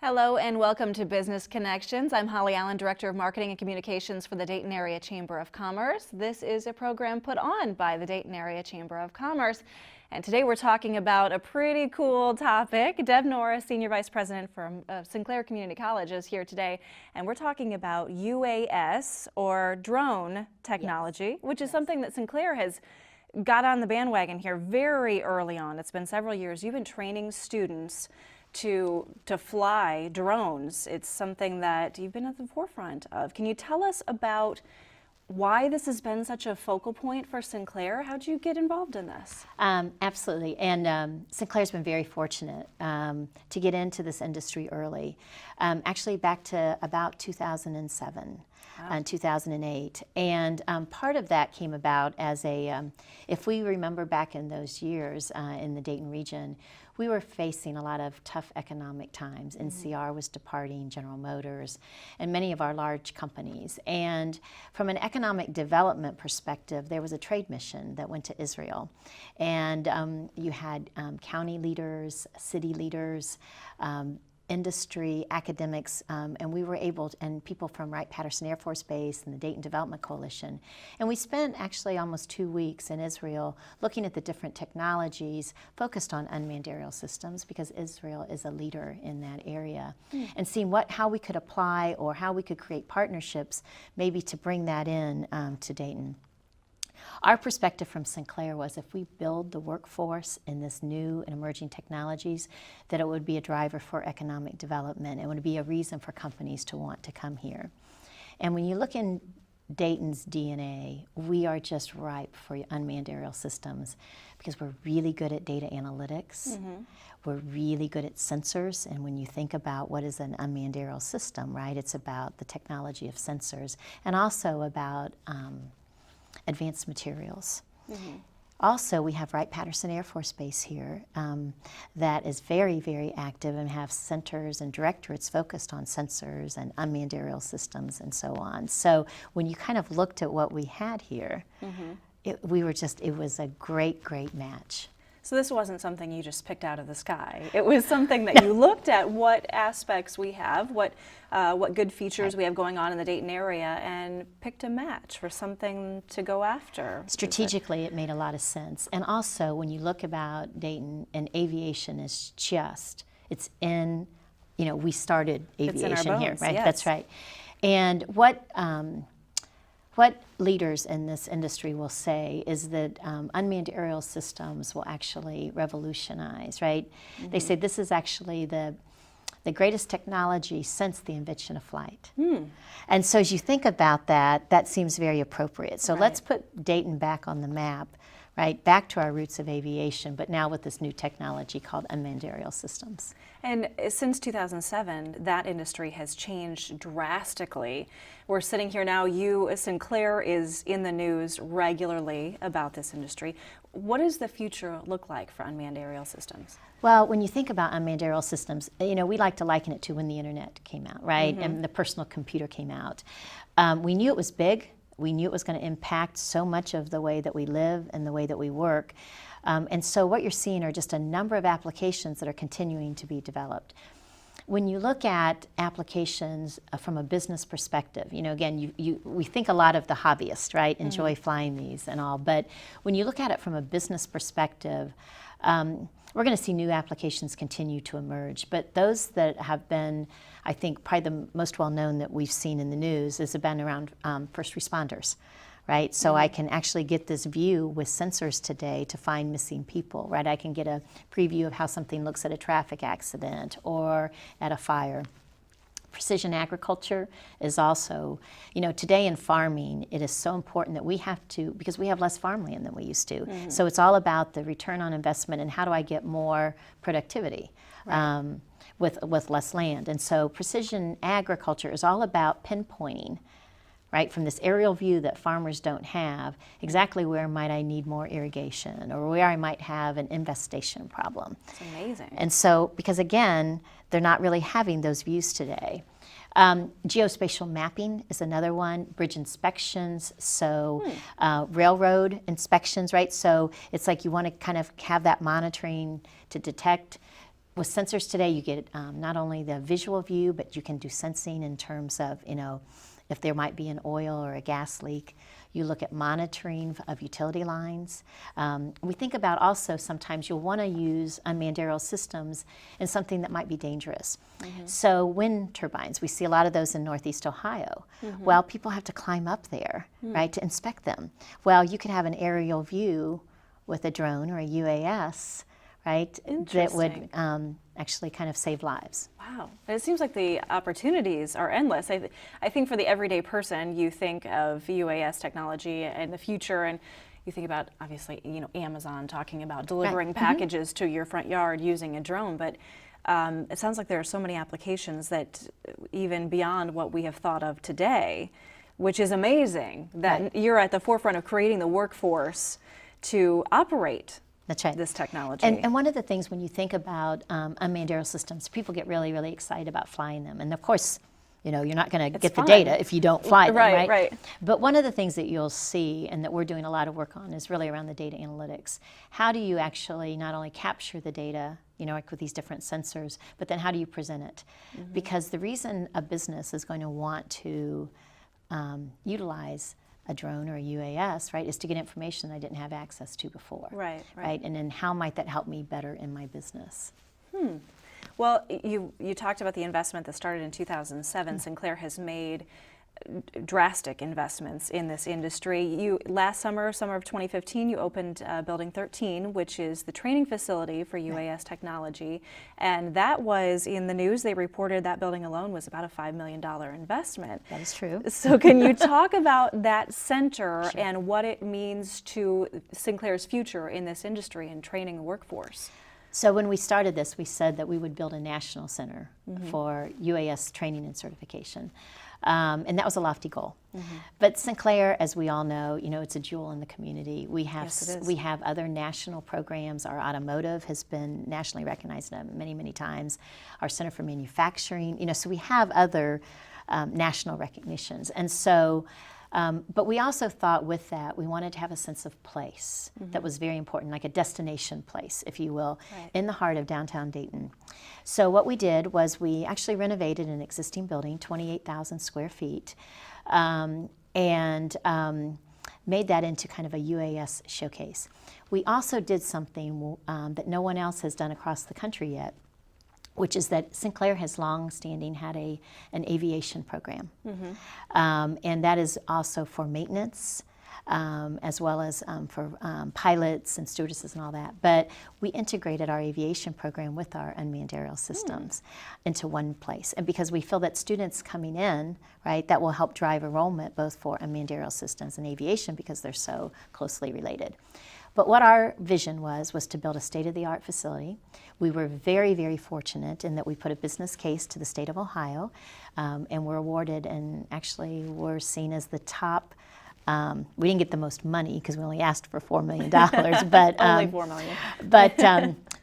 Hello and welcome to Business Connections. I'm Holly Allen, Director of Marketing and Communications for the Dayton Area Chamber of Commerce. This is a program put on by the Dayton Area Chamber of Commerce. And today we're talking about a pretty cool topic. Deb Norris, Senior Vice President from Sinclair Community College, is here today. And we're talking about UAS, or drone technology, which is something that Sinclair has got on the bandwagon here very early on. It's been several years. You've been training students to fly drones. It's something that you've been at the forefront of. Can you tell us about why this has been such a focal point for Sinclair? How'd you get involved in this? Absolutely, and Sinclair's been very fortunate to get into this industry early, actually back to about 2007 and 2008. And part of that came about as if we remember back in those years in the Dayton region, we were facing a lot of tough economic times. NCR was departing, General Motors, and many of our large companies. And from an economic development perspective, there was a trade mission that went to Israel. And you had county leaders, city leaders, industry, academics, and we were able to, and people from Wright-Patterson Air Force Base and the Dayton Development Coalition. And we spent actually almost 2 weeks in Israel looking at the different technologies focused on unmanned aerial systems, because Israel is a leader in that area, and seeing how we could apply or how we could create partnerships maybe to bring that in to Dayton. Our perspective from Sinclair was if we build the workforce in this new and emerging technologies, that it would be a driver for economic development. It would be a reason for companies to want to come here. And when you look in Dayton's DNA, we are just ripe for unmanned aerial systems because we're really good at data analytics. We're really good at sensors. And when you think about what is an unmanned aerial system, right, it's about the technology of sensors and also about advanced materials. Also, we have Wright-Patterson Air Force Base here that is very, very active and have centers and directorates focused on sensors and unmanned aerial systems and so on. So when you kind of looked at what we had here, it was a great, great match. So this wasn't something you just picked out of the sky. It was something that you looked at what aspects we have, what good features we have going on in the Dayton area, and picked a match for something to go after. Strategically, it made a lot of sense. And also, when you look about Dayton, and aviation is it's in, we started aviation here, right? Yes. That's right. And what leaders in this industry will say is that unmanned aerial systems will actually revolutionize, right? They say this is actually the greatest technology since the invention of flight. And so as you think about that, that seems very appropriate. So let's put Dayton back on the map, right? Back to our roots of aviation, but now with this new technology called unmanned aerial systems. And since 2007, that industry has changed drastically. We're sitting here now, Sinclair is in the news regularly about this industry. What does the future look like for unmanned aerial systems? Well, when you think about unmanned aerial systems, we like to liken it to when the internet came out, right? And the personal computer came out. We knew it was big. We knew it was going to impact so much of the way that we live and the way that we work. And so what you're seeing are just a number of applications that are continuing to be developed. When you look at applications from a business perspective, again, we think a lot of the hobbyists, right, enjoy flying these and all, but when you look at it from a business perspective, we're going to see new applications continue to emerge. But those that have been, I think, probably the most well-known that we've seen in the news has been around first responders, right? So I can actually get this view with sensors today to find missing people, right? I can get a preview of how something looks at a traffic accident or at a fire. Precision agriculture is also, today in farming, it is so important that we have to, because we have less farmland than we used to. So it's all about the return on investment and how do I get more productivity with less land. And so precision agriculture is all about pinpointing, right, from this aerial view that farmers don't have, exactly where might I need more irrigation or where I might have an infestation problem. It's amazing. And so, because again, they're not really having those views today. Geospatial mapping is another one, bridge inspections, so railroad inspections, right? So it's like you want to kind of have that monitoring to detect with sensors today, you get not only the visual view, but you can do sensing in terms of, if there might be an oil or a gas leak. You look at monitoring of utility lines. We think about also sometimes you'll want to use unmanned aerial systems in something that might be dangerous. So wind turbines, we see a lot of those in Northeast Ohio. Well, people have to climb up there, right, to inspect them. Well, you could have an aerial view with a drone or a UAS, right, that would actually kind of save lives. Wow. It seems like the opportunities are endless. I think for the everyday person, you think of UAS technology in the future, and you think about, obviously, Amazon talking about delivering packages to your front yard using a drone, but it sounds like there are so many applications that even beyond what we have thought of today, which is amazing that you're at the forefront of creating the workforce to operate. That's right. This technology. And one of the things when you think about unmanned aerial systems, people get really, really excited about flying them. And of course, you're not going to get the data if you don't fly them, right? Right. But one of the things that you'll see and that we're doing a lot of work on is really around the data analytics. How do you actually not only capture the data, like with these different sensors, but then how do you present it? Because the reason a business is going to want to utilize a drone or a UAS, right, is to get information I didn't have access to before. Right. And then how might that help me better in my business? Well, you talked about the investment that started in 2007. Sinclair has made drastic investments in this industry. Last summer of 2015, you opened Building 13, which is the training facility for UAS technology, and that was in the news. They reported that building alone was about a $5 million investment. That is true. So can you talk about that center and what it means to Sinclair's future in this industry and training the workforce? So when we started this, we said that we would build a national center for UAS training and certification. And that was a lofty goal. But Sinclair, as we all know, it's a jewel in the community. We have other national programs. Our automotive has been nationally recognized many, many times. Our Center for Manufacturing, so we have other national recognitions. And so, but we also thought with that, we wanted to have a sense of place that was very important, like a destination place, if you will, in the heart of downtown Dayton. So what we did was we actually renovated an existing building, 28,000 square feet, and made that into kind of a UAS showcase. We also did something that no one else has done across the country yet, which is that Sinclair has long-standing had an aviation program. And that is also for maintenance, as well as for pilots and stewardesses and all that. But we integrated our aviation program with our unmanned aerial systems into one place. And because we feel that students coming in, right, that will help drive enrollment both for unmanned aerial systems and aviation because they're so closely related. But what our vision was to build a state-of-the-art facility. We were very, very fortunate in that we put a business case to the state of Ohio, and were awarded, and actually were seen as the top. We didn't get the most money because we only asked for $4 million, but only $4 million. But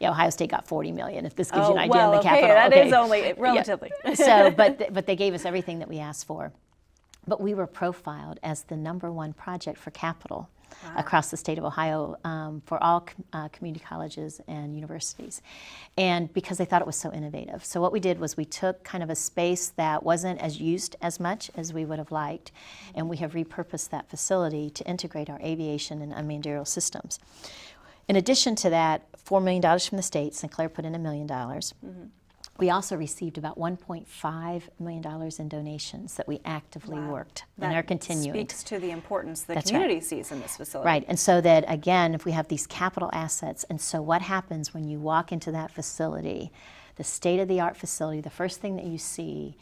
Ohio State got $40 million. If this gives you an idea of the capital. That is only relatively. So, but they gave us everything that we asked for. But we were profiled as the #1 project for capital across the state of Ohio for all community colleges and universities, and because they thought it was so innovative. So what we did was we took kind of a space that wasn't as used as much as we would have liked, and we have repurposed that facility to integrate our aviation and unmanned aerial systems. In addition to that, $4 million from the state, Sinclair put in $1 million. We also received about $1.5 million in donations that we actively worked and are continuing. That speaks to the importance the community sees in this facility. Right, and so that, again, if we have these capital assets, and so what happens when you walk into that facility, the state-of-the-art facility, the first thing that you see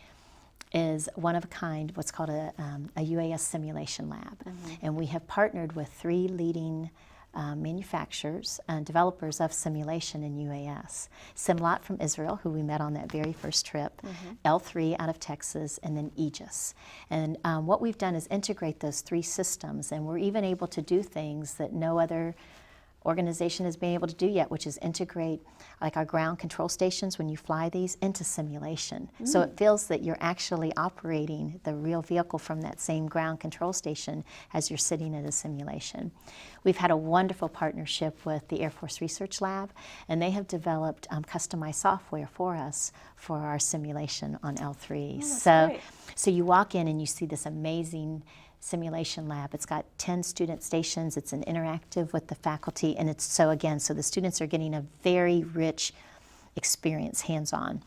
is one of a kind, what's called a UAS simulation lab. And we have partnered with 3 leading manufacturers and developers of simulation in UAS. Simlot from Israel, who we met on that very first trip, L3 out of Texas, and then Aegis. And what we've done is integrate those 3 systems, and we're even able to do things that no other organization has been able to do yet, which is integrate like our ground control stations when you fly these into simulation. So it feels that you're actually operating the real vehicle from that same ground control station as you're sitting in a simulation. We've had a wonderful partnership with the Air Force Research Lab, and they have developed customized software for us for our simulation on L3. So you walk in and you see this amazing simulation lab. It's got 10 student stations. It's an interactive with the faculty, and it's so the students are getting a very rich experience, hands-on.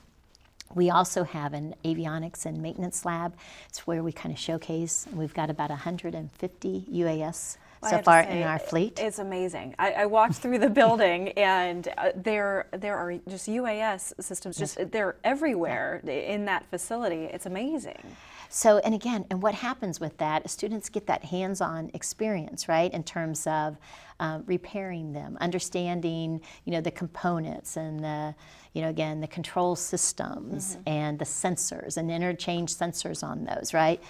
We also have an avionics and maintenance lab. It's where we kind of showcase. We've got about 150 UAS so far in our fleet. It's amazing. I walked through the building, and there are just UAS systems. They're everywhere in that facility. It's amazing. So, and what happens with that, students get that hands-on experience, right, in terms of repairing them, understanding, the components and the, again, the control systems and the sensors and interchange sensors on those, right?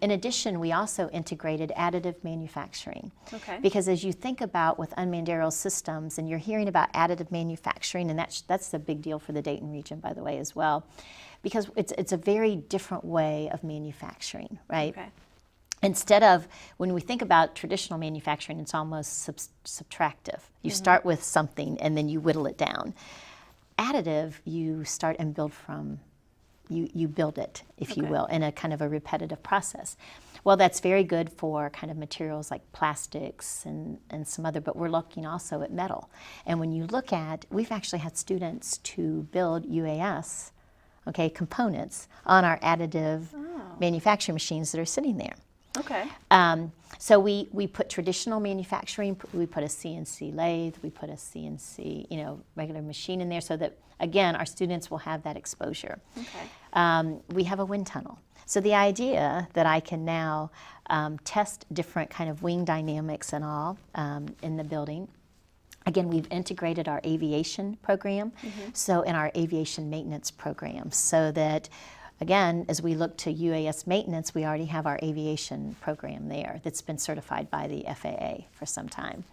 In addition, we also integrated additive manufacturing. Because as you think about with unmanned aerial systems, and you're hearing about additive manufacturing, and that's a big deal for the Dayton region, by the way, as well, because it's a very different way of manufacturing, right? Instead of, when we think about traditional manufacturing, it's almost subtractive. You start with something and then you whittle it down. Additive, you start and build from, you build it, if you will, in a kind of a repetitive process. Well, that's very good for kind of materials like plastics and some other, but we're looking also at metal. And when you look at, we've actually had students to build UAS, components on our additive manufacturing machines that are sitting there. So we put traditional manufacturing, we put a CNC lathe, we put a CNC, regular machine in there so that, again, our students will have that exposure. We have a wind tunnel. So the idea that I can now test different kind of wing dynamics and all in the building. Again, we've integrated our aviation program, so in our aviation maintenance program, so that, again, as we look to UAS maintenance, we already have our aviation program there that's been certified by the FAA for some time.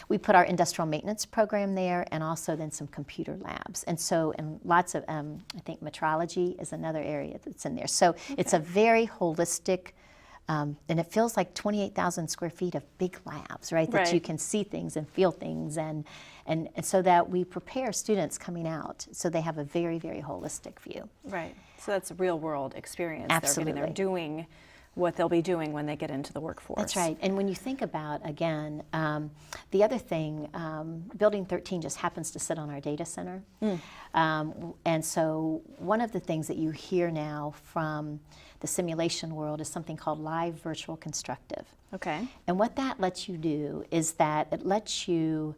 We put our industrial maintenance program there, and also then some computer labs. And so, and lots of, I think metrology is another area that's in there. So it's a very holistic, and it feels like 28,000 square feet of big labs, right? That you can see things and feel things, and so that we prepare students coming out so they have a very, very holistic view. So that's a real world experience. Absolutely. They're doing what they'll be doing when they get into the workforce. That's right. And when you think about, again, the other thing, Building 13 just happens to sit on our data center. And so one of the things that you hear now from the simulation world is something called live virtual constructive. And what that lets you do is that it lets you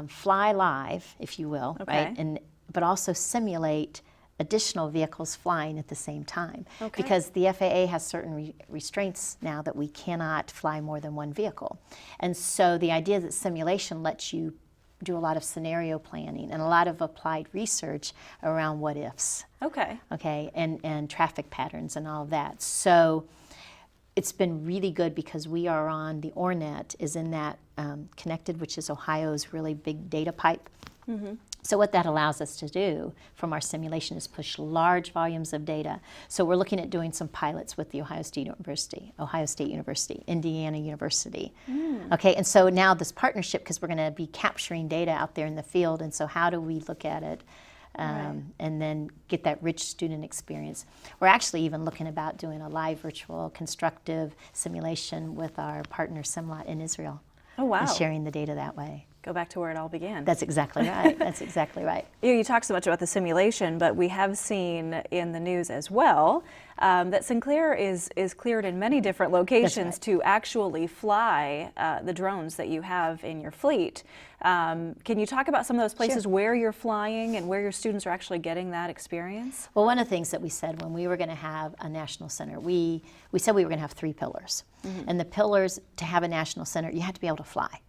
fly live, if you will, right? But also simulate additional vehicles flying at the same time. Because the FAA has certain restraints now that we cannot fly more than one vehicle. And so the idea that simulation lets you do a lot of scenario planning and a lot of applied research around what ifs. And traffic patterns and all of that. So it's been really good because we are on, the ORNet is in that connected, which is Ohio's really big data pipe. So what that allows us to do from our simulation is push large volumes of data. So we're looking at doing some pilots with the Ohio State University, Indiana University. And so now this partnership, because we're going to be capturing data out there in the field, and so how do we look at it and then get that rich student experience. We're actually even looking about doing a live virtual constructive simulation with our partner Simlot in Israel. And sharing the data that way. Go back to where it all began. That's exactly right. That's exactly right. You talk so much about the simulation, but we have seen in the news as well that Sinclair is cleared in many different locations to actually fly the drones that you have in your fleet. Can you talk about some of those places where you're flying and where your students are actually getting that experience? Well, one of the things that we said when we were going to have a national center, we said we were going to have 3 pillars. And the pillars to have a national center, you have to be able to fly.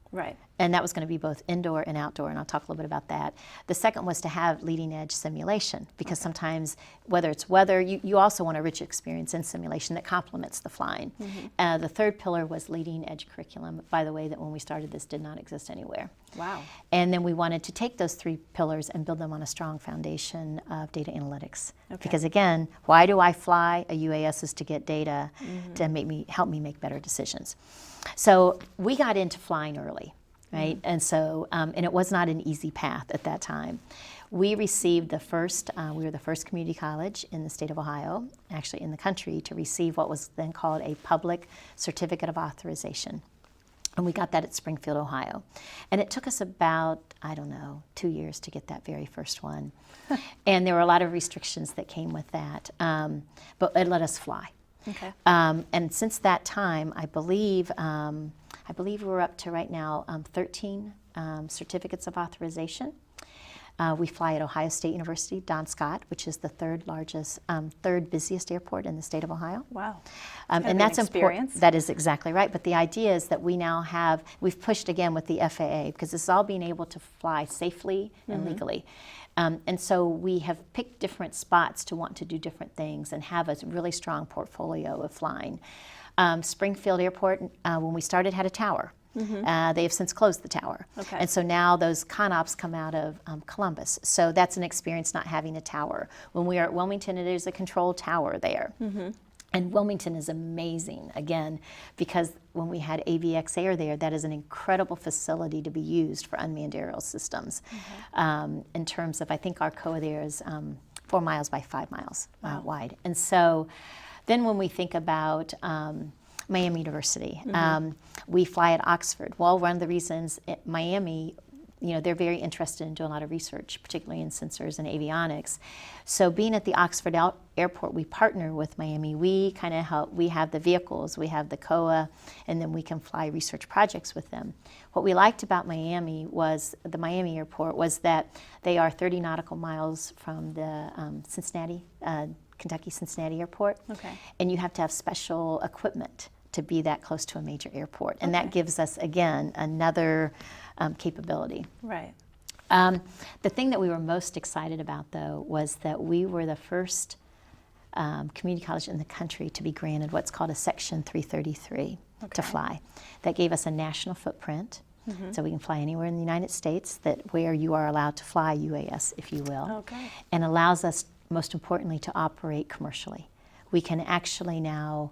And that was going to be both indoor and outdoor, and I'll talk a little bit about that. The second was to have leading edge simulation, because sometimes, whether it's weather, you also want a rich experience in simulation that complements the flying. The third pillar was leading edge curriculum, by the way, that when we started this did not exist anywhere. Wow. And then we wanted to take those 3 pillars and build them on a strong foundation of data analytics. Because again, why do I fly a UAS? Is to get data to help me make better decisions. So we got into flying early. Right? And so, and it was not an easy path at that time. We received we were the first community college in the state of Ohio, actually in the country, to receive what was then called a public certificate of authorization. And we got that at Springfield, Ohio. And it took us about, 2 years to get that very first one. And there were a lot of restrictions that came with that, but it let us fly. Okay. And since that time, I believe we're up to right now 13 certificates of authorization. We fly at Ohio State University, Don Scott, which is the third busiest airport in the state of Ohio. Wow. And that's important. That is exactly right. But the idea is that we've pushed again with the FAA, because this is all being able to fly safely and legally. And so we have picked different spots to want to do different things and have a really strong portfolio of flying. Springfield Airport, when we started, had a tower. They have since closed the tower. Okay. And so now those ConOps come out of Columbus. So that's an experience, not having a tower. When we are at Wilmington, it is a control tower there. And Wilmington is amazing, again, because when we had AVX Air there, that is an incredible facility to be used for unmanned aerial systems. In terms of, I think our COA there is 4 miles by 5 miles wide. And so then when we think about Miami University, we fly at Oxford. Well, one of the reasons at Miami, they're very interested in doing a lot of research, particularly in sensors and avionics. So being at the Oxford Airport, we partner with Miami. We kind of help. We have the vehicles, we have the COA, and then we can fly research projects with them. What we liked about Miami was, the Miami Airport, was that they are 30 nautical miles from the Kentucky Cincinnati Airport. Okay. And you have to have special equipment to be that close to a major airport. And that gives us, again, another capability. Right. The thing that we were most excited about, though, was that we were the first community college in the country to be granted what's called a Section 333 to fly. That gave us a national footprint. So we can fly anywhere in the United States where you are allowed to fly UAS, if you will. And allows us, most importantly, to operate commercially. We can actually now,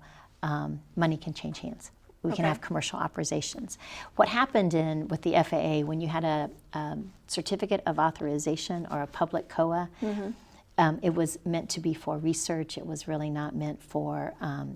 money can change hands. We can have commercial operations. What happened with the FAA, when you had a certificate of authorization or a public COA, it was meant to be for research. It was really not meant for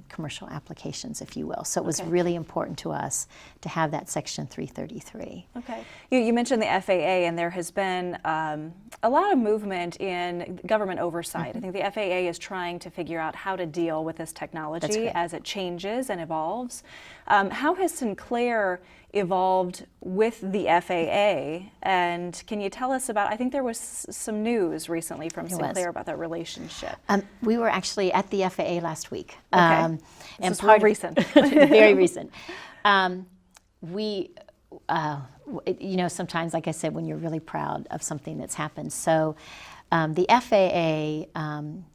commercial applications, if you will. So it was really important to us to have that Section 333. Okay. You mentioned the FAA, and there has been a lot of movement in government oversight. I think the FAA is trying to figure out how to deal with this technology as it changes and evolves. How has Sinclair evolved with the FAA, and can you tell us about, I think there was some news recently from Sinclair about that relationship. We were actually at the FAA last week. And this is recent. Very recent. Sometimes, like I said, when you're really proud of something that's happened. So the FAA,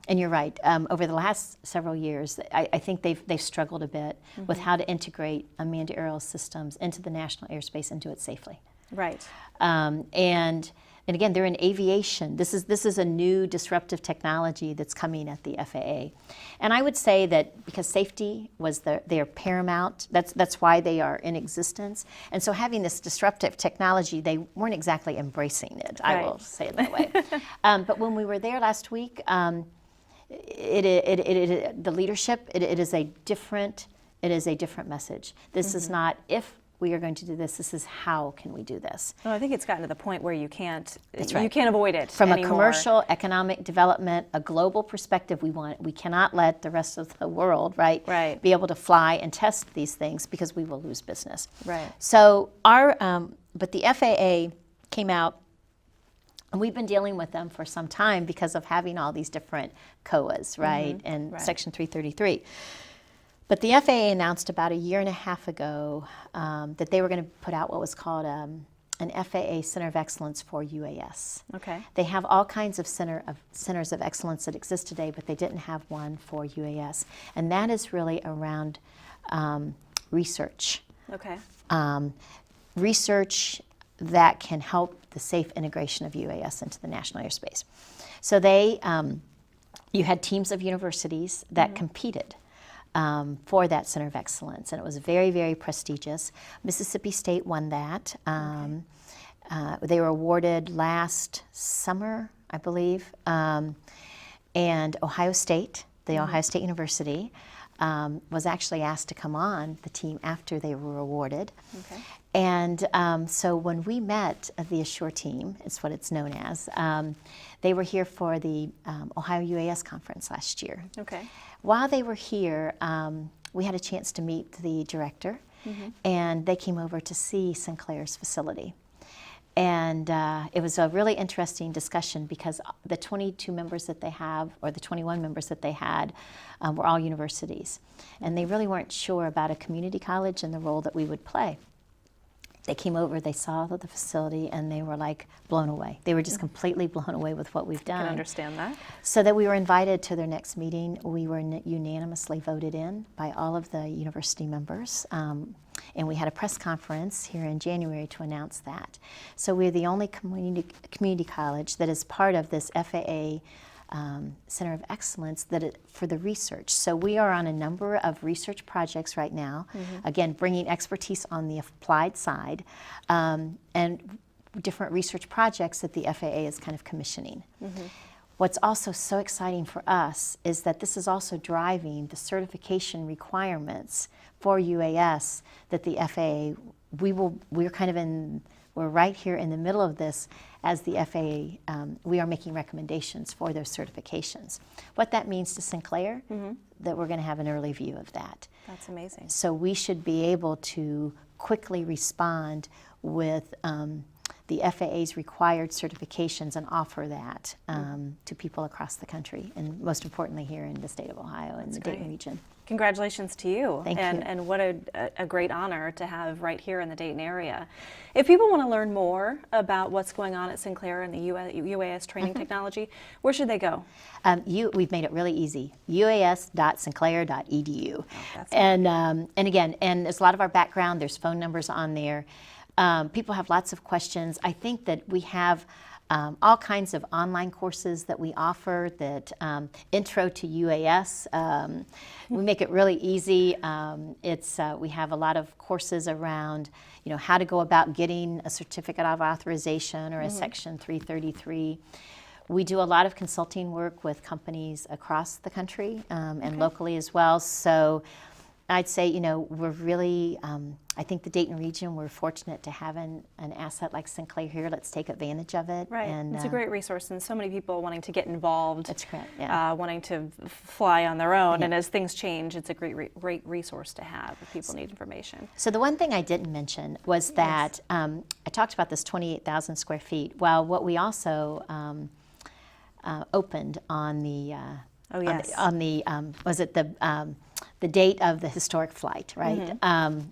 and you're right, over the last several years, I think they've struggled a bit with how to integrate unmanned aerial systems into the national airspace and do it safely. Right. And again, they're in aviation. This is a new disruptive technology that's coming at the FAA. And I would say that because safety was their paramount, that's why they are in existence. And so having this disruptive technology, they weren't exactly embracing it, I will say it that way. But when we were there last week, the leadership, it is a different message. This is not if we are going to do this. This is how can we do this. Well, I think it's gotten to the point where you can't avoid it from anymore. A commercial, economic development, a global perspective. We cannot let the rest of the world, be able to fly and test these things, because we will lose business. Right. So but the FAA came out, and we've been dealing with them for some time because of having all these different COAs, and Section 333. But the FAA announced about a year and a half ago that they were going to put out what was called an FAA Center of Excellence for UAS. Okay. They have all kinds of centers of excellence that exist today, but they didn't have one for UAS. And that is really around research. Okay. Research that can help the safe integration of UAS into the national airspace. So you had teams of universities that competed for that Center of Excellence, and it was very, very prestigious. Mississippi State won that. They were awarded last summer, I believe, and Ohio State, the Ohio State University, was actually asked to come on the team after they were awarded. Okay. And so when we met the Assure team, it's what it's known as, they were here for the Ohio UAS conference last year. Okay. While they were here, we had a chance to meet the director, and they came over to see Sinclair's facility. And it was a really interesting discussion because the 22 members that they have, or the 21 members that they had, were all universities. And they really weren't sure about a community college and the role that we would play. They came over, they saw the facility, and they were like blown away. They were just completely blown away with what we've done. I can understand that. So that we were invited to their next meeting. We were unanimously voted in by all of the university members. And we had a press conference here in January to announce that. So we're the only community college that is part of this FAA Center of Excellence for the research. So we are on a number of research projects right now, again, bringing expertise on the applied side, and different research projects that the FAA is kind of commissioning. What's also so exciting for us is that this is also driving the certification requirements for UAS that the FAA, we're right here in the middle of this as the FAA, we are making recommendations for those certifications. What that means to Sinclair, that we're going to have an early view of that. That's amazing. So we should be able to quickly respond with the FAA's required certifications and offer that to people across the country, and most importantly here in the state of Ohio and the Dayton region. Congratulations to you. Thank you. And what a great honor to have right here in the Dayton area. If people want to learn more about what's going on at Sinclair and the UAS training technology, where should they go? We've made it really easy. uas.sinclair.edu. Oh, and again, and there's a lot of our background. There's phone numbers on there. People have lots of questions. I think that we have all kinds of online courses that we offer that intro to UAS. We make it really easy. We have a lot of courses around, how to go about getting a certificate of authorization or a Section 333. We do a lot of consulting work with companies across the country and locally as well. So I'd say, we're really, I think the Dayton region, we're fortunate to have an asset like Sinclair here. Let's take advantage of it. Right, and it's a great resource, and so many people wanting to get involved. That's correct, yeah. Wanting to fly on their own, Yeah. and as things change, it's a great resource to have if people need information. So the one thing I didn't mention was that I talked about this 28,000 square feet. Well, what we also opened on the the date of the historic flight, right?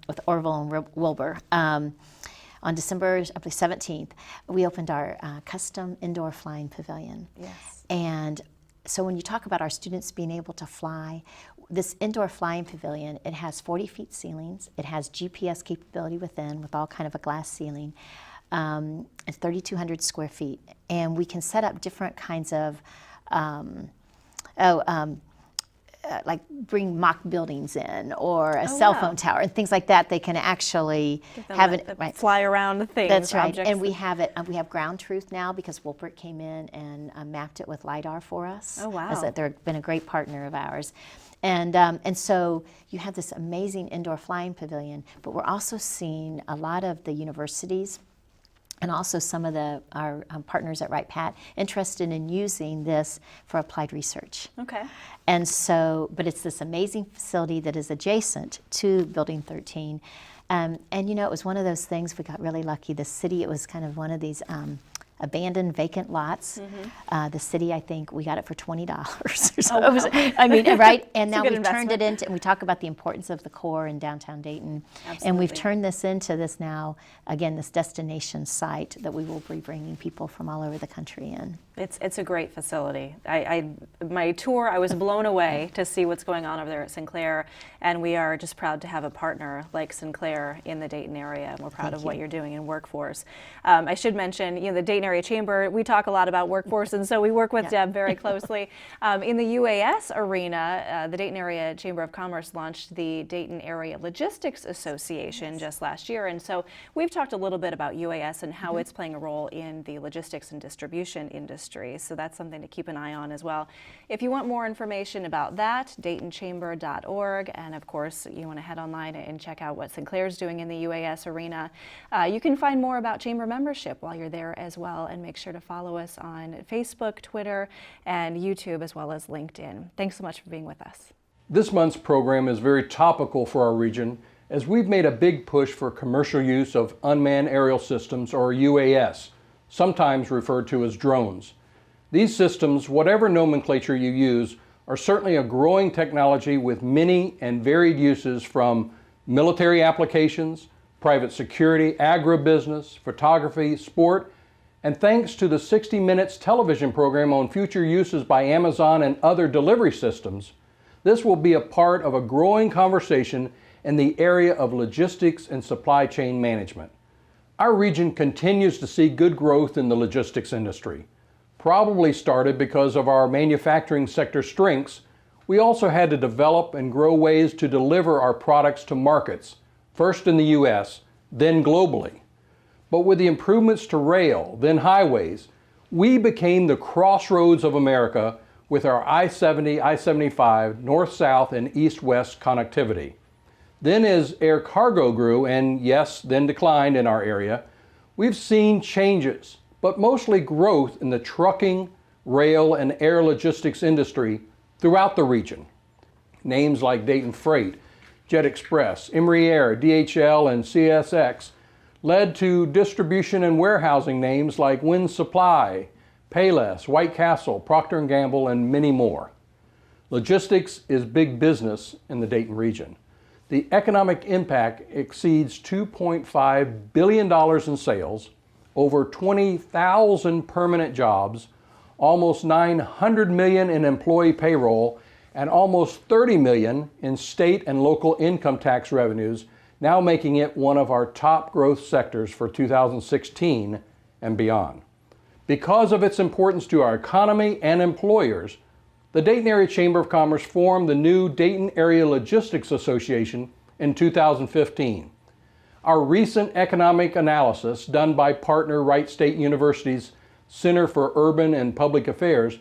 With Orville and Wilbur. On December 17th, we opened our custom indoor flying pavilion. Yes. And so when you talk about our students being able to fly, this indoor flying pavilion, it has 40 feet ceilings. It has GPS capability within with all kind of a glass ceiling. It's 3,200 square feet. And we can set up different kinds of like bring mock buildings in, or a cell phone tower and things like that. They can actually have it fly around things. That's right. Objects. And we have it. We have ground truth now because Wolpert came in and mapped it with LiDAR for us. Oh wow! They've been a great partner of ours. And so you have this amazing indoor flying pavilion, but we're also seeing a lot of the universities and also some of our partners at Wright Pat interested in using this for applied research. Okay. And so, but it's this amazing facility that is adjacent to Building 13. And it was one of those things, we got really lucky. The city, it was kind of one of these abandoned vacant lots. The city, I think, we got it for $20. So Oh, it was, wow. I mean, right? And It's a now good we've turned it investment. into, and we talk about the importance of the core in downtown Dayton. Absolutely. And we've turned this into this now, again, this destination site that we will be bringing people from all over the country in. It's a great facility. My tour, I was blown away to see what's going on over there at Sinclair, and we are just proud to have a partner like Sinclair in the Dayton area, and we're proud of what you're doing in workforce. I should mention, the Dayton Area Chamber, we talk a lot about workforce, and so we work with Deb very closely. In the UAS arena, the Dayton Area Chamber of Commerce launched the Dayton Area Logistics Association just last year, and so we've talked a little bit about UAS and how it's playing a role in the logistics and distribution industry. So that's something to keep an eye on as well. If you want more information about that, DaytonChamber.org, and of course you want to head online and check out what Sinclair's doing in the UAS arena. You can find more about Chamber membership while you're there as well, and make sure to follow us on Facebook, Twitter, and YouTube, as well as LinkedIn. Thanks so much for being with us. This month's program is very topical for our region, as we've made a big push for commercial use of unmanned aerial systems, or UAS, sometimes referred to as drones. These systems, whatever nomenclature you use, are certainly a growing technology with many and varied uses, from military applications, private security, agribusiness, photography, sport, and thanks to the 60 Minutes television program on future uses by Amazon and other delivery systems, this will be a part of a growing conversation in the area of logistics and supply chain management. Our region continues to see good growth in the logistics industry. Probably started because of our manufacturing sector strengths, we also had to develop and grow ways to deliver our products to markets, first in the U.S., then globally. But with the improvements to rail, then highways, we became the crossroads of America with our I-70, I-75, north-south, and east-west connectivity. Then as air cargo grew, and yes, then declined in our area, we've seen changes, but mostly growth in the trucking, rail, and air logistics industry throughout the region. Names like Dayton Freight, Jet Express, Emory Air, DHL, and CSX led to distribution and warehousing names like Wind Supply, Payless, White Castle, Procter & Gamble, and many more. Logistics is big business in the Dayton region. The economic impact exceeds $2.5 billion in sales, over 20,000 permanent jobs, almost $900 million in employee payroll, and almost $30 million in state and local income tax revenues, now making it one of our top growth sectors for 2016 and beyond. Because of its importance to our economy and employers, the Dayton Area Chamber of Commerce formed the new Dayton Area Logistics Association in 2015. Our recent economic analysis, done by partner Wright State University's Center for Urban and Public Affairs,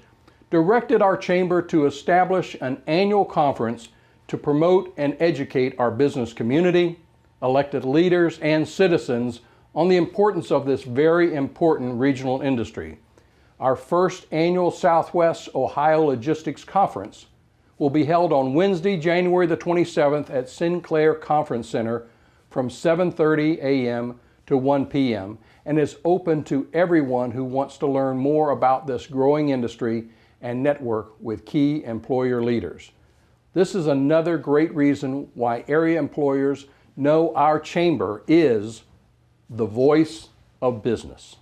directed our chamber to establish an annual conference to promote and educate our business community, elected leaders, and citizens on the importance of this very important regional industry. Our first annual Southwest Ohio Logistics Conference will be held on Wednesday, January the 27th at Sinclair Conference Center from 7:30 a.m. to 1 p.m. and is open to everyone who wants to learn more about this growing industry and network with key employer leaders. This is another great reason why area employers know our chamber is the voice of business.